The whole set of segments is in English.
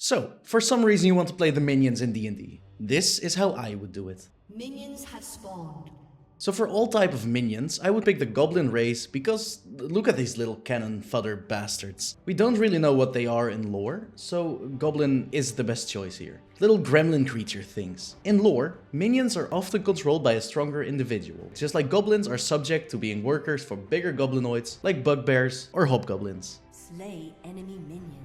So, for some reason you want to play the minions in D&D. This is how I would do it. Minions have spawned. So for all type of minions, I would pick the goblin race because look at these little cannon fodder bastards. We don't really know what they are in lore, so goblin is the best choice here. Little gremlin creature things. In lore, minions are often controlled by a stronger individual, just like goblins are subject to being workers for bigger goblinoids like bugbears or hobgoblins. Slay enemy minions.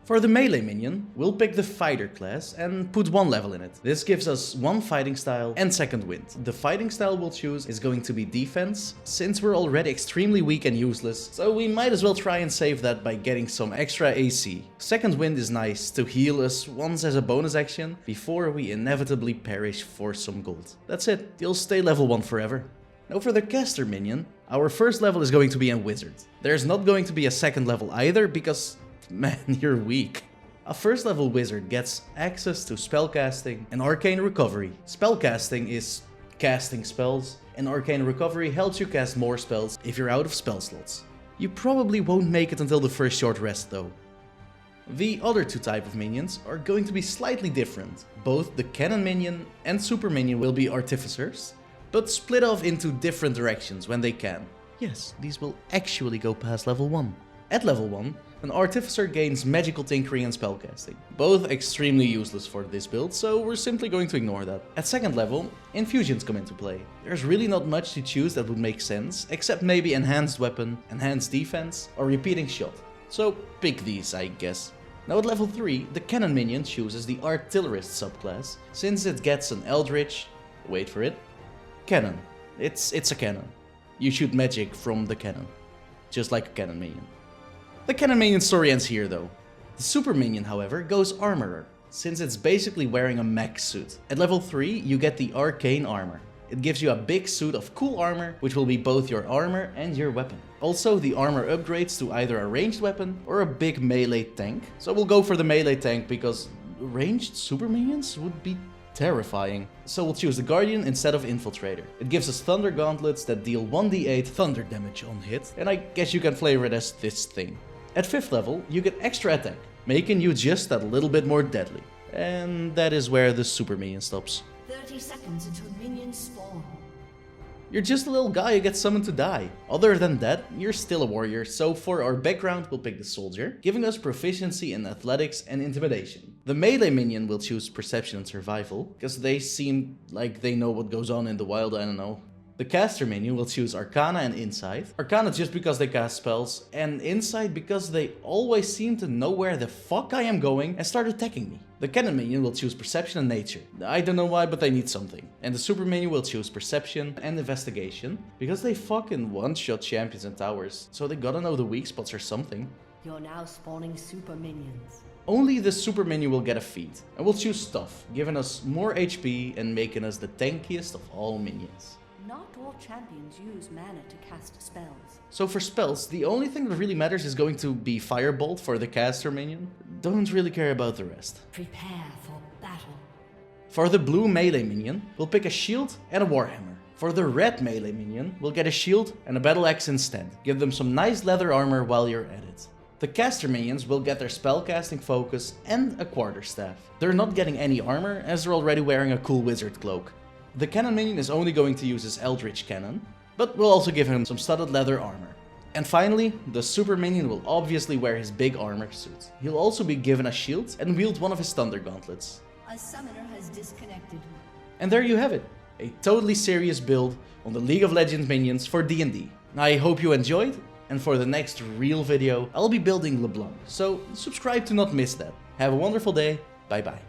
For the melee minion, we'll pick the fighter class and put one level in it. This gives us one fighting style and second wind. The fighting style we'll choose is going to be defense, since we're already extremely weak and useless, so we might as well try and save that by getting some extra AC. Second wind is nice to heal us once as a bonus action, before we inevitably perish for some gold. That's it, you'll stay level 1 forever. Now for the caster minion, our first level is going to be a wizard. There's not going to be a second level either, because man, you're weak. A first level wizard gets access to spellcasting and arcane recovery. Spellcasting is casting spells, and arcane recovery helps you cast more spells if you're out of spell slots. You probably won't make it until the first short rest though. The other two type of minions are going to be slightly different. Both the cannon minion and super minion will be artificers, but split off into different directions when they can. Yes, these will actually go past level 1. At level 1, an artificer gains magical tinkering and spellcasting, both extremely useless for this build, so we're simply going to ignore that. At second level, infusions come into play. There's really not much to choose that would make sense, except maybe enhanced weapon, enhanced defense, or repeating shot. So pick these, I guess. Now at level 3, the cannon minion chooses the artillerist subclass, since it gets an eldritch, wait for it, cannon. It's a cannon. You shoot magic from the cannon, just like a cannon minion. The cannon minion story ends here though. The super minion, however, goes armorer, since it's basically wearing a mech suit. At level 3, you get the arcane armor. It gives you a big suit of cool armor, which will be both your armor and your weapon. Also, the armor upgrades to either a ranged weapon or a big melee tank. So we'll go for the melee tank because ranged super minions would be terrifying. So we'll choose the Guardian instead of Infiltrator. It gives us Thunder Gauntlets that deal 1d8 thunder damage on hit, and I guess you can flavor it as this thing. At 5th level, you get extra attack, making you just that little bit more deadly. And that is where the super minion stops. 30 seconds until minions spawn. You're just a little guy who gets summoned to die. Other than that, you're still a warrior, so for our background we'll pick the soldier, giving us proficiency in athletics and intimidation. The melee minion will choose perception and survival, because they seem like they know what goes on in the wild, I don't know. The caster minion will choose Arcana and Insight. Arcana just because they cast spells, and Insight because they always seem to know where the fuck I am going and start attacking me. The cannon minion will choose Perception and Nature. I don't know why, but they need something. And the super minion will choose Perception and Investigation, because they fucking one-shot champions and towers, so they gotta know the weak spots or something. You're now spawning super minions. Only the super minion will get a feat, and we'll choose Stuff, giving us more HP and making us the tankiest of all minions. Not all champions use mana to cast spells. So for spells, the only thing that really matters is going to be Firebolt for the caster minion. Don't really care about the rest. Prepare for battle. For the blue melee minion, we'll pick a shield and a warhammer. For the red melee minion, we'll get a shield and a battle axe instead. Give them some nice leather armor while you're at it. The caster minions will get their spellcasting focus and a quarterstaff. They're not getting any armor as they're already wearing a cool wizard cloak. The cannon minion is only going to use his eldritch cannon, but we'll also give him some studded leather armor. And finally, the super minion will obviously wear his big armor suit. He'll also be given a shield and wield one of his thunder gauntlets. A summoner has disconnected. And there you have it, a totally serious build on the League of Legends minions for D&D. I hope you enjoyed, and for the next real video, I'll be building LeBlanc, so subscribe to not miss that. Have a wonderful day, bye bye.